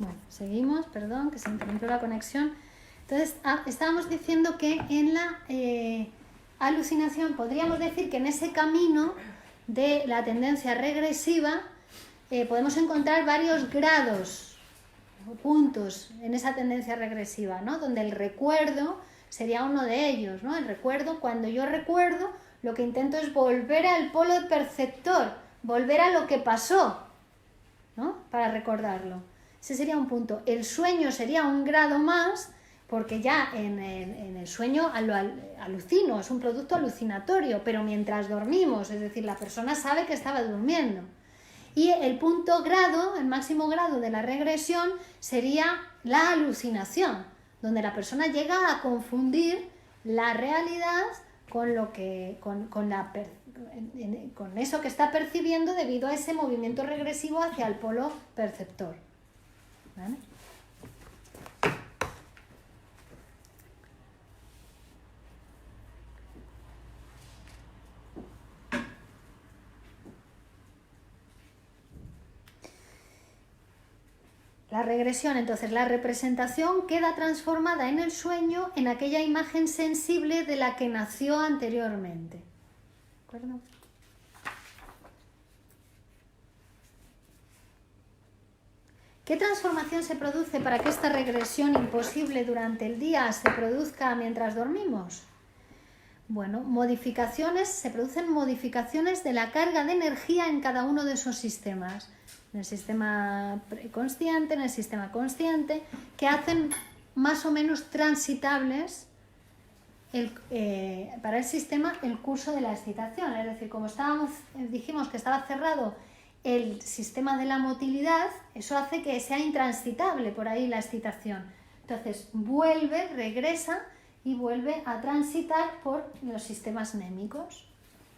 Bueno, seguimos, perdón, que se interrumpió la conexión. Entonces, estábamos diciendo que en la alucinación, podríamos decir que en ese camino de la tendencia regresiva podemos encontrar varios grados o puntos en esa tendencia regresiva, ¿no? Donde el recuerdo sería uno de ellos, ¿no? El recuerdo, cuando yo recuerdo, lo que intento es volver al polo perceptor, volver a lo que pasó, ¿no? Para recordarlo. Ese sería un punto. El sueño sería un grado más, porque ya en el sueño alucino, es un producto alucinatorio, pero mientras dormimos, es decir, la persona sabe que estaba durmiendo. Y el punto grado, el máximo grado de la regresión sería la alucinación, donde la persona llega a confundir la realidad con lo que con eso que está percibiendo debido a ese movimiento regresivo hacia el polo perceptor. ¿Vale? La regresión, entonces, la representación queda transformada en el sueño en aquella imagen sensible de la que nació anteriormente. ¿De acuerdo? ¿Qué transformación se produce para que esta regresión imposible durante el día se produzca mientras dormimos? Bueno, se producen modificaciones de la carga de energía en cada uno de esos sistemas. En el sistema preconsciente, en el sistema consciente, que hacen más o menos transitables para el sistema el curso de la excitación. Es decir, como dijimos que estaba cerrado el sistema de la motilidad, eso hace que sea intransitable por ahí la excitación. Entonces regresa y vuelve a transitar por los sistemas némicos,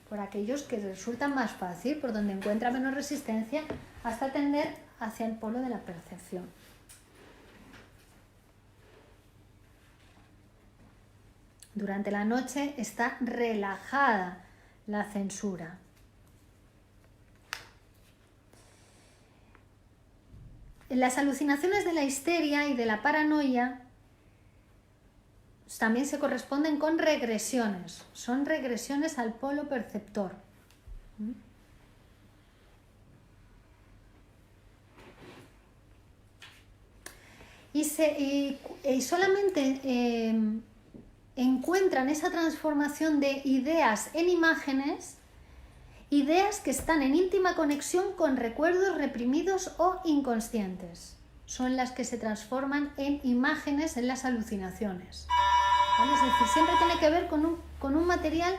por aquellos que resultan más fácil, por donde encuentra menos resistencia, hasta tender hacia el polo de la percepción. Durante la noche está relajada la censura. Las alucinaciones de la histeria y de la paranoia también se corresponden con regresiones. Son regresiones al polo perceptor. Y solamente encuentran esa transformación de ideas en imágenes, ideas que están en íntima conexión con recuerdos reprimidos o inconscientes. Son las que se transforman en imágenes en las alucinaciones. ¿Vale? Es decir, siempre tiene que ver con un material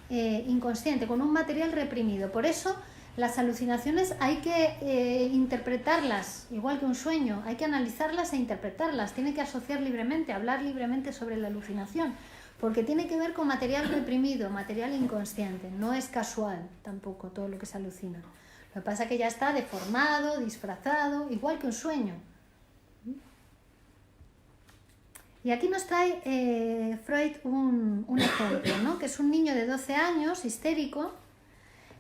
inconsciente, con un material reprimido. Por eso las alucinaciones hay que interpretarlas, igual que un sueño, hay que analizarlas e interpretarlas, tiene que asociar libremente, hablar libremente sobre la alucinación, porque tiene que ver con material reprimido, material inconsciente, no es casual tampoco todo lo que se alucina. Lo que pasa es que ya está deformado, disfrazado, igual que un sueño. Y aquí nos trae Freud un ejemplo, ¿no? Que es un niño de 12 años, histérico,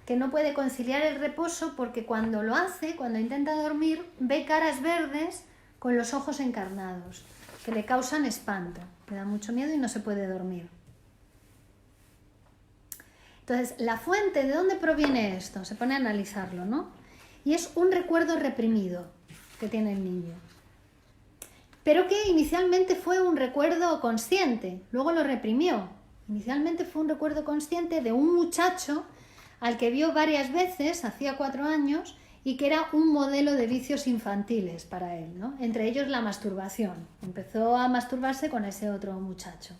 que no puede conciliar el reposo porque cuando lo hace, cuando intenta dormir, ve caras verdes con los ojos encarnados, que le causan espanto, le da mucho miedo y no se puede dormir. Entonces, la fuente, ¿de dónde proviene esto? Se pone a analizarlo, ¿no? Y es un recuerdo reprimido que tiene el niño, pero que inicialmente fue un recuerdo consciente, luego lo reprimió. Inicialmente fue un recuerdo consciente de un muchacho al que vio varias veces, hacía 4 años, y que era un modelo de vicios infantiles para él, ¿no? Entre ellos la masturbación. Empezó a masturbarse con ese otro muchacho.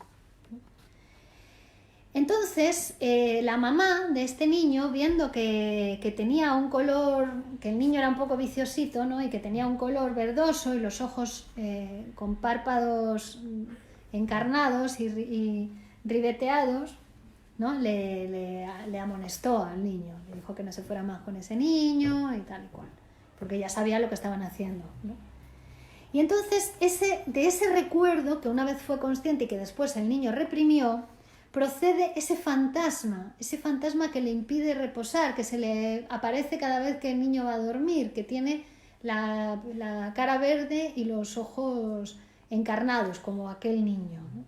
Entonces, la mamá de este niño, viendo que tenía un color, que el niño era un poco viciosito, ¿no? Y que tenía un color verdoso y los ojos con párpados encarnados y ribeteados, ¿no? Le amonestó al niño, le dijo que no se fuera más con ese niño y tal y cual, porque ya sabía lo que estaban haciendo, ¿no? Y entonces de ese recuerdo, que una vez fue consciente y que después el niño reprimió, procede ese fantasma que le impide reposar, que se le aparece cada vez que el niño va a dormir, que tiene la cara verde y los ojos encarnados, como aquel niño, ¿no?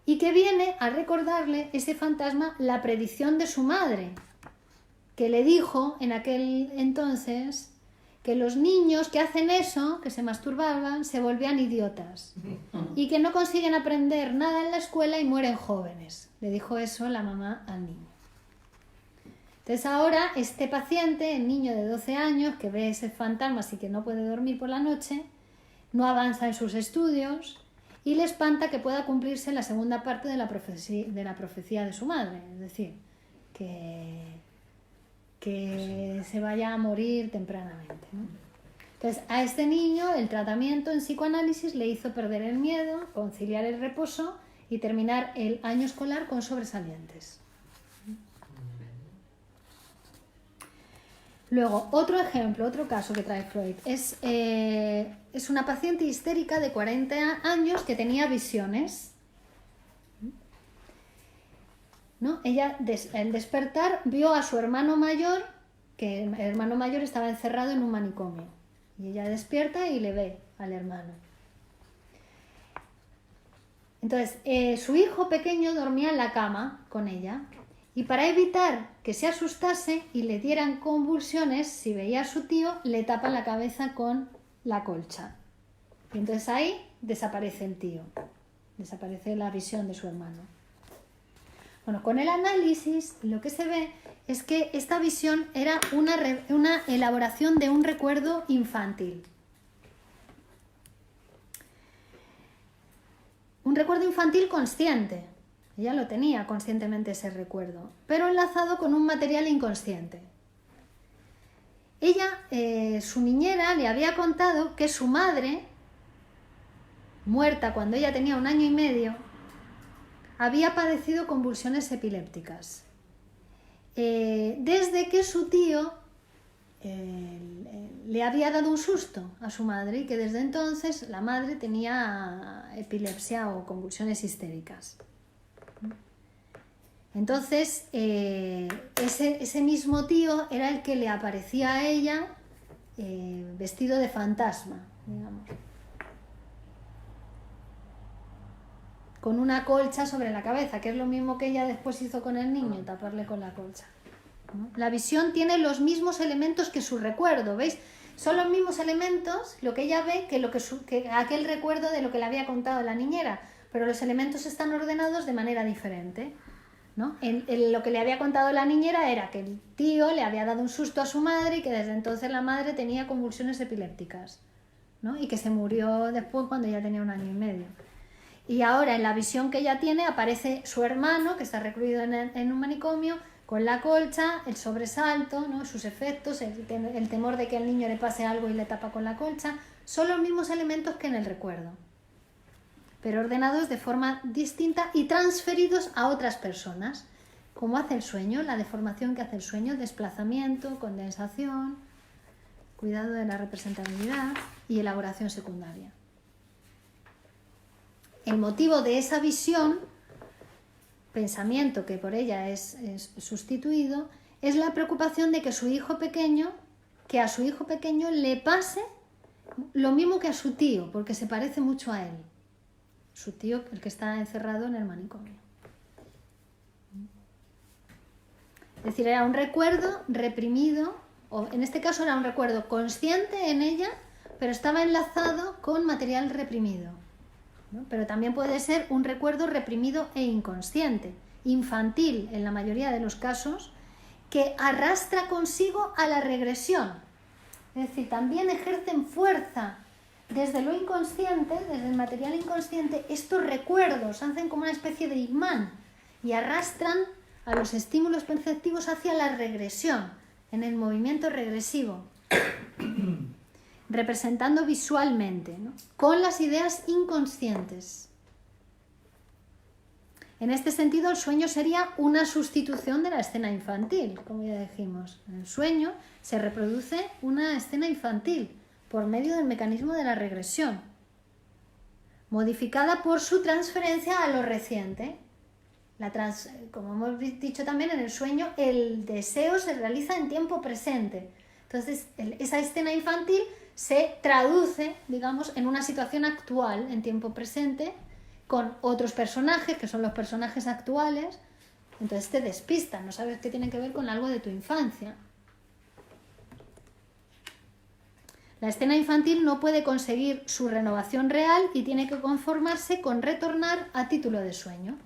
Y que viene a recordarle ese fantasma la predicción de su madre, que le dijo en aquel entonces que los niños que hacen eso, que se masturbaban, se volvían idiotas y que no consiguen aprender nada en la escuela y mueren jóvenes. Le dijo eso la mamá al niño. Entonces ahora este paciente, el niño de 12 años, que ve ese fantasma y que no puede dormir por la noche, no avanza en sus estudios y le espanta que pueda cumplirse la segunda parte de la profecía de su madre, es decir, que se vaya a morir tempranamente, ¿no? Entonces, a este niño el tratamiento en psicoanálisis le hizo perder el miedo, conciliar el reposo y terminar el año escolar con sobresalientes. Luego, otro ejemplo, otro caso que trae Freud, es una paciente histérica de 40 años que tenía visiones, ¿no? Ella, al despertar, vio a su hermano mayor, que el hermano mayor estaba encerrado en un manicomio. Y ella despierta y le ve al hermano. Entonces, su hijo pequeño dormía en la cama con ella. Y para evitar que se asustase y le dieran convulsiones, si veía a su tío, le tapan la cabeza con la colcha. Y entonces ahí desaparece el tío, desaparece la visión de su hermano. Bueno, con el análisis lo que se ve es que esta visión era una elaboración de un recuerdo infantil. Un recuerdo infantil consciente. Ella lo tenía conscientemente ese recuerdo, pero enlazado con un material inconsciente. Ella, su niñera, le había contado que su madre, muerta cuando ella tenía 1 año y medio, había padecido convulsiones epilépticas. Desde que su tío le había dado un susto a su madre y que desde entonces la madre tenía epilepsia o convulsiones histéricas. Entonces, ese mismo tío era el que le aparecía a ella vestido de fantasma, digamos, con una colcha sobre la cabeza, que es lo mismo que ella después hizo con el niño, taparle con la colcha, ¿no? La visión tiene los mismos elementos que su recuerdo, ¿veis? Son los mismos elementos, lo que ella ve, que aquel recuerdo de lo que le había contado la niñera, pero los elementos están ordenados de manera diferente, ¿no? Lo que le había contado la niñera era que el tío le había dado un susto a su madre y que desde entonces la madre tenía convulsiones epilépticas, ¿no? Y que se murió después cuando ya tenía 1 año y medio. Y ahora en la visión que ella tiene aparece su hermano, que está recluido en un manicomio, con la colcha, el sobresalto, ¿no? Sus efectos, el temor de que al niño le pase algo y le tapa con la colcha, son los mismos elementos que en el recuerdo, pero ordenados de forma distinta y transferidos a otras personas, como hace el sueño, la deformación que hace el sueño, desplazamiento, condensación, cuidado de la representabilidad y elaboración secundaria. El motivo de esa visión, pensamiento que por ella es sustituido, es la preocupación de que a su hijo pequeño le pase lo mismo que a su tío, porque se parece mucho a él. Su tío, el que está encerrado en el manicomio. Es decir, era un recuerdo reprimido, o en este caso era un recuerdo consciente en ella, pero estaba enlazado con material reprimido, ¿no? Pero también puede ser un recuerdo reprimido e inconsciente, infantil en la mayoría de los casos, que arrastra consigo a la regresión. Es decir, también ejercen fuerza desde lo inconsciente, desde el material inconsciente. Estos recuerdos hacen como una especie de imán y arrastran a los estímulos perceptivos hacia la regresión, en el movimiento regresivo, representando visualmente, ¿no? Con las ideas inconscientes. En este sentido, el sueño sería una sustitución de la escena infantil, como ya dijimos. En el sueño se reproduce una escena infantil por medio del mecanismo de la regresión, modificada por su transferencia a lo reciente. Como hemos dicho también, en el sueño el deseo se realiza en tiempo presente, Entonces, esa escena infantil se traduce, digamos, en una situación actual, en tiempo presente, con otros personajes, que son los personajes actuales. Entonces te despistan, no sabes qué tiene que ver con algo de tu infancia. La escena infantil no puede conseguir su renovación real y tiene que conformarse con retornar a título de sueño.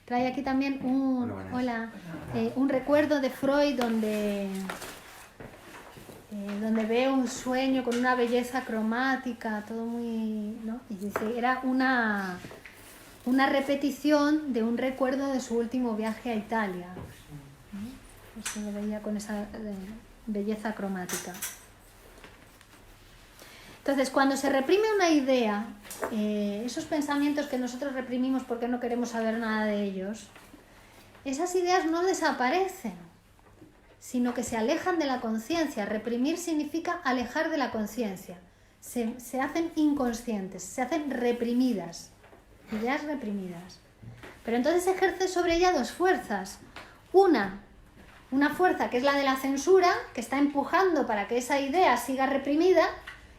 Trae aquí también un recuerdo de Freud donde ve un sueño con una belleza cromática, todo muy, ¿no? Y dice, era una repetición de un recuerdo de su último viaje a Italia. ¿No? Se lo veía con esa belleza cromática. Entonces, cuando se reprime una idea, esos pensamientos que nosotros reprimimos porque no queremos saber nada de ellos, esas ideas no desaparecen, sino que se alejan de la conciencia. Reprimir significa alejar de la conciencia. Se hacen inconscientes, se hacen reprimidas, ideas reprimidas. Pero entonces ejerce sobre ella dos fuerzas. Una fuerza que es la de la censura, que está empujando para que esa idea siga reprimida,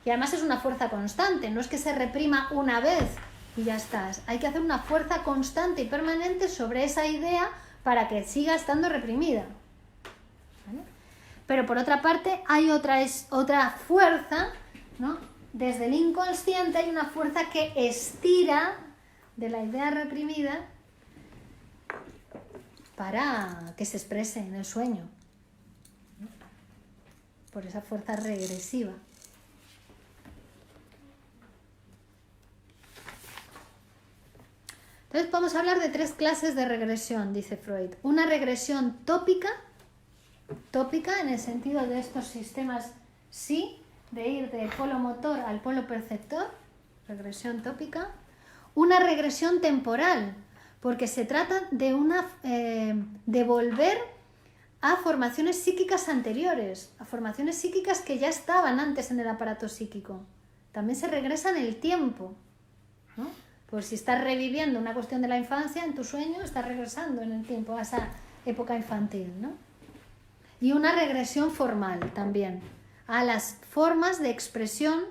y además es una fuerza constante, no es que se reprima una vez y ya estás. Hay que hacer una fuerza constante y permanente sobre esa idea para que siga estando reprimida. ¿Vale? Pero por otra parte hay otra fuerza, ¿no? Desde el inconsciente hay una fuerza que estira de la idea reprimida para que se exprese en el sueño, ¿no? Por esa fuerza regresiva. Entonces vamos a hablar de 3 clases de regresión, dice Freud. Una regresión tópica en el sentido de estos sistemas sí, de ir del polo motor al polo perceptor, regresión tópica. Una regresión temporal, porque se trata de volver a formaciones psíquicas anteriores, a formaciones psíquicas que ya estaban antes en el aparato psíquico. También se regresa en el tiempo, ¿no? Pues si estás reviviendo una cuestión de la infancia, en tu sueño estás regresando en el tiempo a esa época infantil, ¿no? Y una regresión formal también, a las formas de expresión,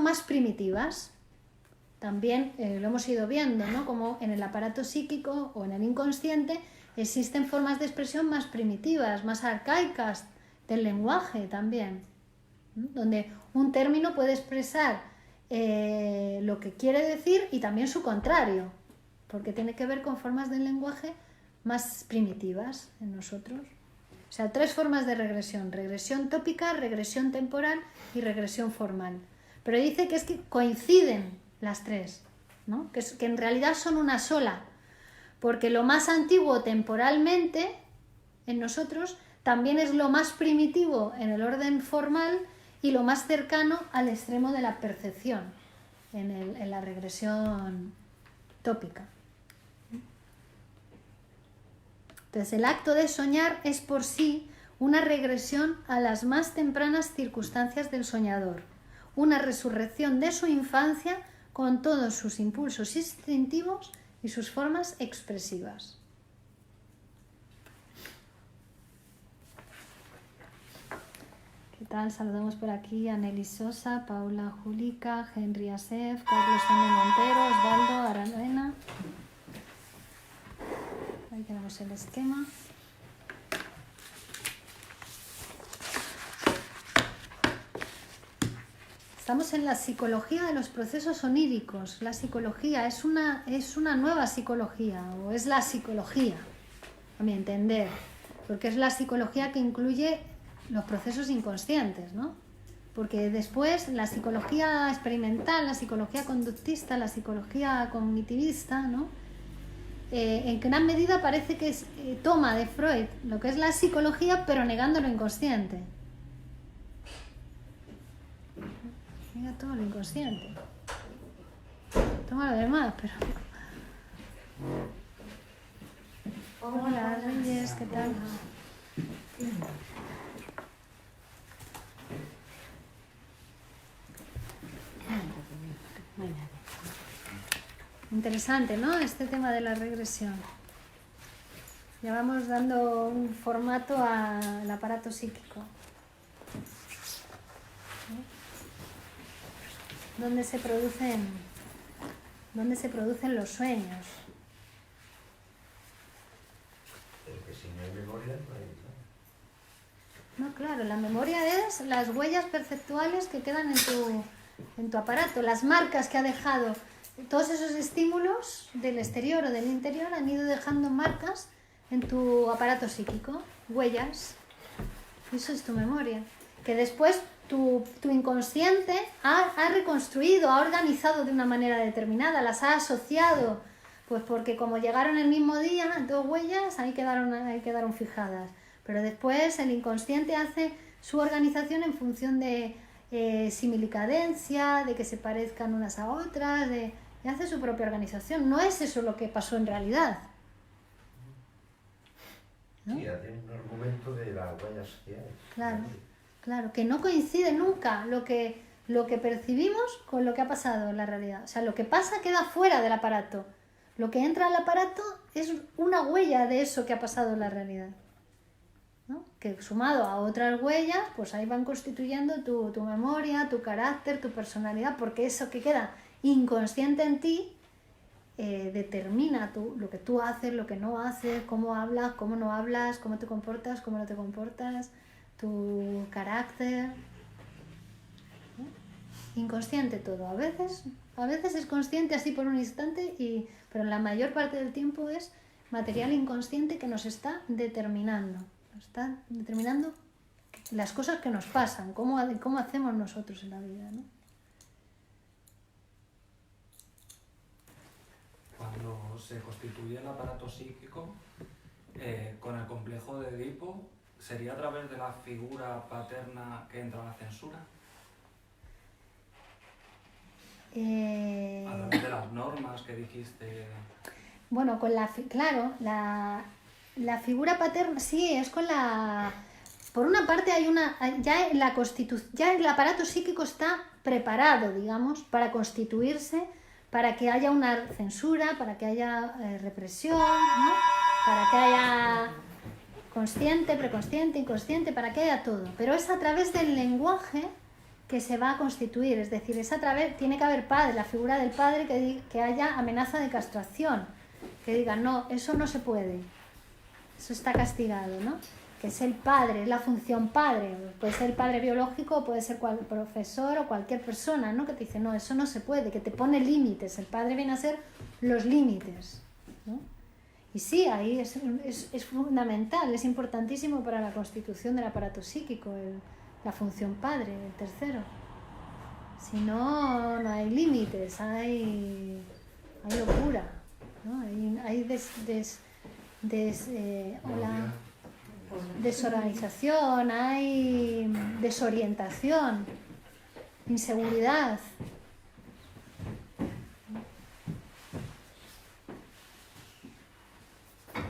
más primitivas. También lo hemos ido viendo, ¿no? Como en el aparato psíquico o en el inconsciente existen formas de expresión más primitivas, más arcaicas del lenguaje también, ¿no? Donde un término puede expresar lo que quiere decir y también su contrario, porque tiene que ver con formas del lenguaje más primitivas en nosotros. O sea, 3 formas de regresión: regresión tópica, regresión temporal y regresión formal. Pero dice que es que coinciden las 3, ¿no? Que en realidad son una sola, porque lo más antiguo temporalmente en nosotros también es lo más primitivo en el orden formal y lo más cercano al extremo de la percepción en la regresión tópica. Entonces, el acto de soñar es por sí una regresión a las más tempranas circunstancias del soñador, una resurrección de su infancia con todos sus impulsos instintivos y sus formas expresivas. ¿Qué tal? Saludamos por aquí a Nelly Sosa, Paula Julica, Henry Asef, Carlos M. Montero, Osvaldo Aravena. Ahí tenemos el esquema. Estamos en la psicología de los procesos oníricos. La psicología es una nueva psicología, o es la psicología, a mi entender, porque es la psicología que incluye los procesos inconscientes, ¿no? Porque después la psicología experimental, la psicología conductista, la psicología cognitivista, ¿no? En gran medida parece que toma de Freud lo que es la psicología, pero negando lo inconsciente. Nega todo lo inconsciente. Toma lo demás, pero... Hola, Reyes, ¿qué tal? interesante, ¿no? Este tema de la regresión. Ya vamos dando un formato al aparato psíquico. ¿Dónde se producen los sueños? Pero que si no hay memoria, no hay nada. No, claro, la memoria es las huellas perceptuales que quedan en tu aparato, las marcas que ha dejado. Todos esos estímulos del exterior o del interior han ido dejando marcas en tu aparato psíquico, huellas. Eso es tu memoria. Que después tu inconsciente ha reconstruido, ha organizado de una manera determinada, las ha asociado, pues porque como llegaron el mismo día, dos huellas, ahí quedaron fijadas. Pero después el inconsciente hace su organización en función de similicadencia, de que se parezcan unas a otras, y hace su propia organización. No es eso lo que pasó en realidad, ¿no? Sí, hace un argumento de las huellas sociales. Claro, que no coincide nunca lo que percibimos con lo que ha pasado en la realidad. O sea, lo que pasa queda fuera del aparato. Lo que entra al aparato es una huella de eso que ha pasado en la realidad, ¿no? Que sumado a otras huellas, pues ahí van constituyendo tu memoria, tu carácter, tu personalidad, porque eso que queda inconsciente en ti determina lo que tú haces, lo que no haces, cómo hablas, cómo no hablas, cómo te comportas, cómo no te comportas, tu carácter, ¿no? Inconsciente todo. A veces es consciente así por un instante, pero la mayor parte del tiempo es material inconsciente que nos está determinando. Nos está determinando las cosas que nos pasan, cómo hacemos nosotros en la vida, ¿no? Cuando se constituye el aparato psíquico con el complejo de Edipo, ¿sería a través de la figura paterna que entra la censura? A través de las normas que dijiste. Bueno, claro, la figura paterna, sí, es con la... Por una parte ya el aparato psíquico está preparado, digamos, para constituirse, para que haya una censura, para que haya represión, ¿no? Para que haya consciente, preconsciente, inconsciente, para que haya todo. Pero es a través del lenguaje que se va a constituir, es decir, tiene que haber padre, la figura del padre que haya amenaza de castración, que diga, no, eso no se puede, eso está castigado, ¿no? Que es el padre, es la función padre, puede ser el padre biológico, puede ser cualquier profesor o cualquier persona, ¿no? Que te dice, no, eso no se puede, que te pone límites, el padre viene a ser los límites, ¿no? Y sí, ahí es fundamental, es importantísimo para la constitución del aparato psíquico, la función padre, el tercero. Si no, no hay límites, hay locura, ¿no? Hay desorganización, hay desorientación, inseguridad.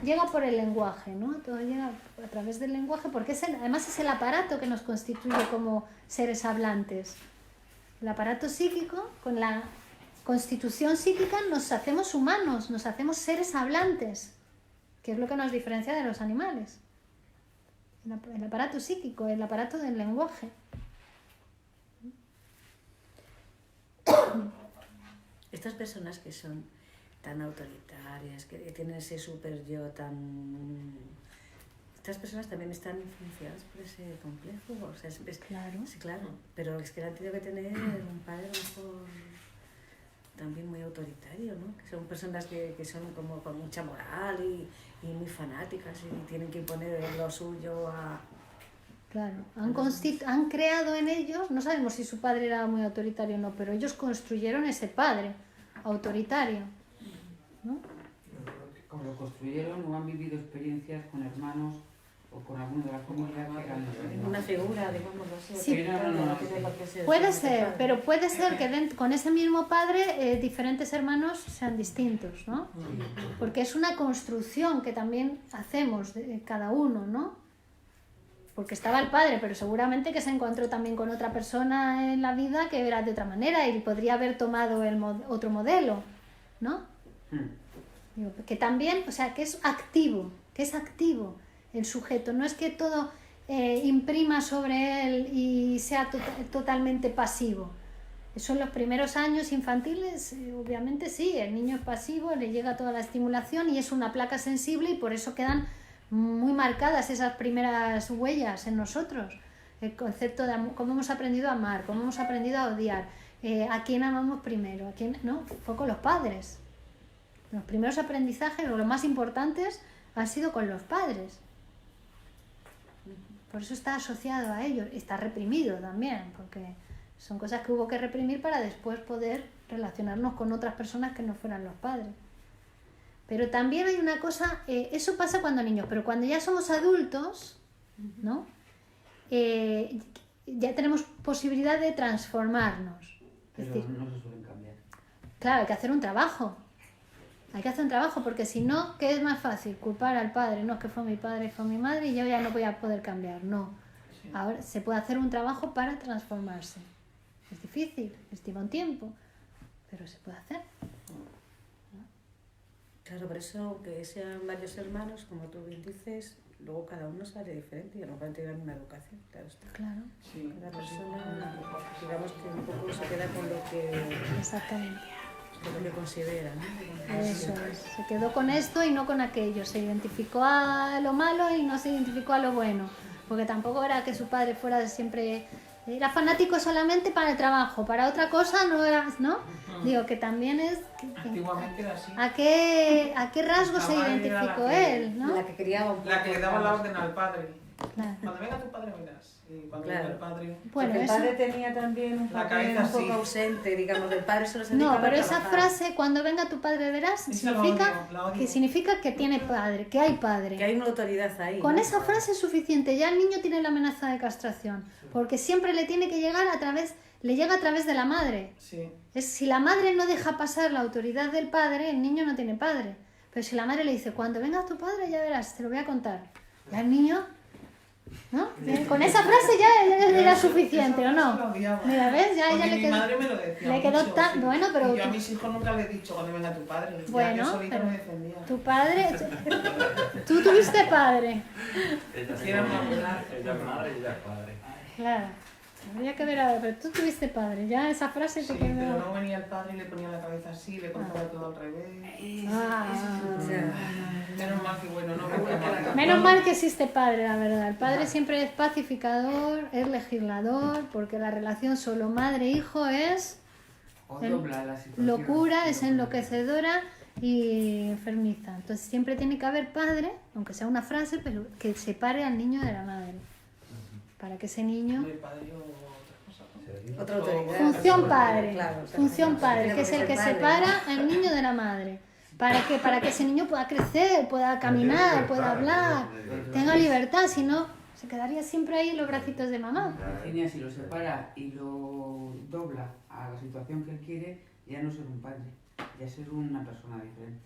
Llega por el lenguaje, ¿no? Todo llega a través del lenguaje porque además es el aparato que nos constituye como seres hablantes. El aparato psíquico, con la constitución psíquica nos hacemos humanos, nos hacemos seres hablantes, que es lo que nos diferencia de los animales. El aparato psíquico, el aparato del lenguaje. Estas personas que son tan autoritarias, que tienen ese super yo tan... Estas personas también están influenciadas por ese complejo. O sea, Claro. Sí, claro. Pero es que han tenido que tener un padre a lo mejor también muy autoritario, ¿no? Que son personas que son como con mucha moral y muy fanáticas y tienen que imponer lo suyo a... Claro, han creado en ellos, no sabemos si su padre era muy autoritario o no, pero ellos construyeron ese padre autoritario, ¿no? Como lo construyeron o han vivido experiencias con hermanos o con alguno de la comunidad que eran Una figura, digamos así. Sí, no. Puede ser, pero puede ser que con ese mismo padre diferentes hermanos sean distintos, ¿no? Porque es una construcción que también hacemos de cada uno, ¿no? Porque estaba el padre, pero seguramente que se encontró también con otra persona en la vida que era de otra manera y podría haber tomado otro modelo, ¿no? Digo, que también, o sea, que es activo el sujeto, no es que todo imprima sobre él y sea totalmente pasivo. Eso en los primeros años infantiles, obviamente sí, el niño es pasivo, le llega toda la estimulación y es una placa sensible y por eso quedan muy marcadas esas primeras huellas en nosotros. El concepto de cómo hemos aprendido a amar, cómo hemos aprendido a odiar, a quién amamos primero, a quién no, fue con los padres. Los primeros aprendizajes, o los más importantes, han sido con los padres. Por eso está asociado a ellos, está reprimido también, porque son cosas que hubo que reprimir para después poder relacionarnos con otras personas que no fueran los padres. Pero también hay una cosa, eso pasa cuando niños, pero cuando ya somos adultos, ¿no? Ya tenemos posibilidad de transformarnos. Pero decir, no se suelen cambiar. claro, hay que hacer un trabajo. Hay que hacer un trabajo porque si no, ¿qué es más fácil? Culpar al padre. No, es que fue mi padre, fue mi madre y yo ya no voy a poder cambiar. No. Sí. Ahora se puede hacer un trabajo para transformarse. Es difícil, lleva un tiempo, pero se puede hacer. Claro, por eso que sean varios hermanos, como tú bien dices, luego cada uno sale diferente y a lo mejor tienen una educación, claro está. Claro, Sí. Cada persona, digamos que un poco se queda con lo que, exactamente. con lo que considera, ¿no? Eso es. Se quedó con esto y no con aquello. Se identificó a lo malo y no se identificó a lo bueno. Porque tampoco era que su padre fuera siempre... Era fanático solamente para el trabajo, para otra cosa no era, ¿no? Digo que también es... Antiguamente era así. ¿A qué rasgo se La madre era identificó la que- él, no? La que criaba un poco. La que le daba la orden al padre. Claro. Cuando venga tu padre verás. Y cuando Claro. venga el padre... Bueno, Porque el eso... padre tenía también un La papel cabeza un poco así. ausente, digamos, del padre solo se No, dedicaba a pero esa trabajar. frase, cuando venga tu padre verás, Esa la significa odio, la odio. que significa que tiene padre, que hay padre. Que hay una autoridad ahí. Con ¿no? esa frase es suficiente, ya el niño tiene la amenaza de castración, porque siempre le tiene que llegar le llega a través de la madre. Sí. Si la madre no deja pasar la autoridad del padre, el niño no tiene padre. Pero si la madre le dice, cuando venga tu padre ya verás, te lo voy a contar. Ya el niño, ¿no? Con esa frase ya era suficiente, ¿o Esa no? la odiaba. Mira, ¿ves? Ya Porque ella le mi quedó... madre me lo decía le quedó mucho, tan... sí. Bueno, pero... Y yo a mis hijos nunca les he dicho cuando venga tu padre. Ya Bueno, yo solita pero me defendía. tu padre... Tú tuviste padre. Ella Sí, era una buena. ella es madre y ella es padre. Claro. Habría que ver ahora, pero tú tuviste padre. Ya esa frase Sí, te pero quedó... no venía el padre y le ponía la cabeza así, le contaba todo al revés. Ah, O sea, Menos mal que bueno, no me voy a matar. menos mal que existe padre, la verdad. El padre siempre es pacificador, es legislador, porque la relación solo madre-hijo es O El- dobla la situación. locura, es enloquecedora y enfermiza. Entonces siempre tiene que haber padre, aunque sea una frase, pero que separe al niño de la madre. Para que ese niño... El padre o otra cosa, ¿no? Sería- otra autoridad. Función padre, Claro, función padre, tiene que es el que ser padre. separa al niño de la madre. Para que ese niño pueda crecer, pueda caminar, pueda hablar, tenga libertad, si no, se quedaría siempre ahí en los bracitos de mamá. Virginia, si lo separa y lo dobla a la situación que él quiere, ya no ser un padre, ya ser una persona diferente.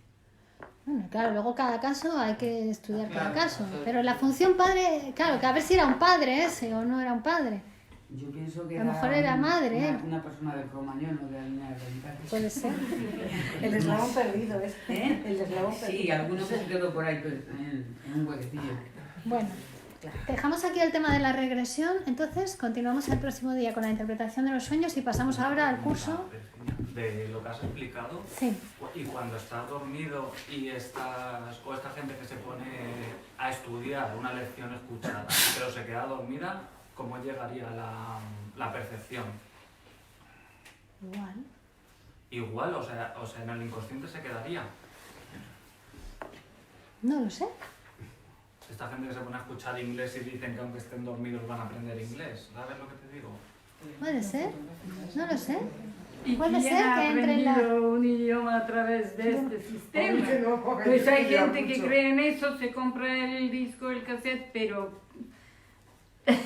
Bueno, claro, luego cada caso hay que estudiar cada Claro, caso. Pero la función padre, claro, que a ver si era un padre ese o no era un padre. Yo pienso que A lo mejor era madre, ¿eh? una persona del Cromañón o de la línea de Renitatis. Puede ser. El eslabón perdido, ¿eh? ¿Eh? El eslabón perdido. Sí, alguno que se quedó por ahí pues, en un huequecillo. Bueno, dejamos aquí el tema de la regresión, entonces continuamos el próximo día con la interpretación de los sueños y pasamos ahora al curso. De lo que has explicado, Sí. y cuando estás dormido y esta gente que se pone a estudiar una lección escuchada, pero se queda dormida, ¿cómo llegaría la percepción? Igual. Igual, o sea, en el inconsciente se quedaría. No lo sé. Esta gente que se pone a escuchar inglés y dicen que aunque estén dormidos van a aprender inglés. ¿Sabes lo que te digo? Puede ser. No lo sé. ¿Y Puede quién ser ha que entre en la... aprendido un idioma a través de este sistema? Pues hay gente que cree en eso, se compra el disco, el cassette, pero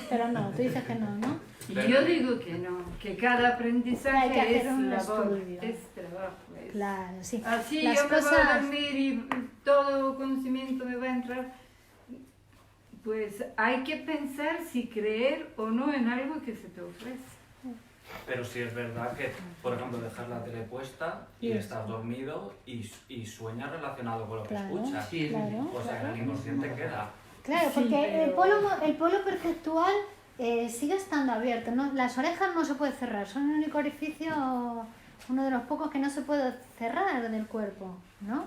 Pero no, tú dices que no, ¿no? yo digo que no, que cada Hay aprendizaje que hacer es un labor, estudio. es trabajo. Es... Claro, sí. Así Las yo me voy a cosas... dormir y todo conocimiento me va a entrar. Pues hay que pensar si creer o no en algo que se te ofrece. Pero sí es verdad que, por ejemplo, dejas la tele puesta y estás dormido y sueñas relacionado con lo que Claro. escuchas. Sí, es Claro. verdad. O sea, el inconsciente queda. Claro, Sí, porque pero- el polo perceptual sigue estando abierto, ¿no? Las orejas no se puede cerrar, son el único orificio, uno de los pocos que no se puede cerrar del cuerpo, ¿no?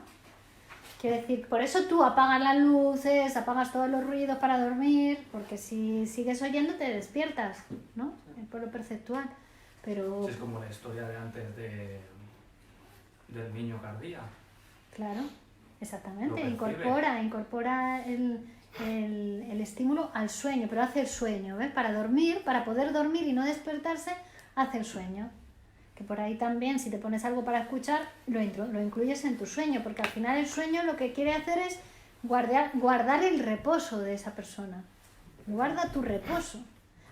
Quiero decir, por eso tú apagas las luces, apagas todos los ruidos para dormir, porque si sigues oyendo te despiertas, ¿no? El polo perceptual. Pero, Es como la historia de antes del niño que ardía. claro, exactamente, Lo percibe. incorpora el estímulo al sueño, pero hace el sueño, ¿ves? Para dormir, para poder dormir y no despertarse, hace el sueño. Que por ahí también, si te pones algo para escuchar, lo incluyes en tu sueño, porque al final el sueño lo que quiere hacer es guardar el reposo de esa persona. Guarda tu reposo.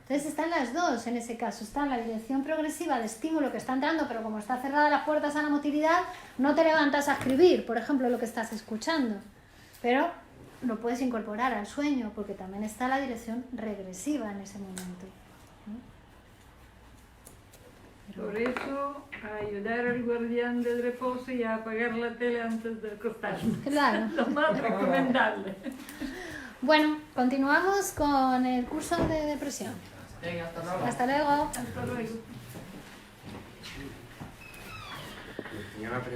Entonces están las dos en ese caso. Está la dirección progresiva de estímulo que está entrando, pero como está cerrada las puertas a la motilidad, no te levantas a escribir, por ejemplo, lo que estás escuchando. Pero lo puedes incorporar al sueño, porque también está la dirección regresiva en ese momento. Por eso, a ayudar al guardián del reposo y a apagar la tele antes de acostarse. Claro. Lo más recomendable. Bueno, continuamos con el curso de depresión. Venga, hasta luego. Hasta luego. Hasta luego. Tenía una pregunta.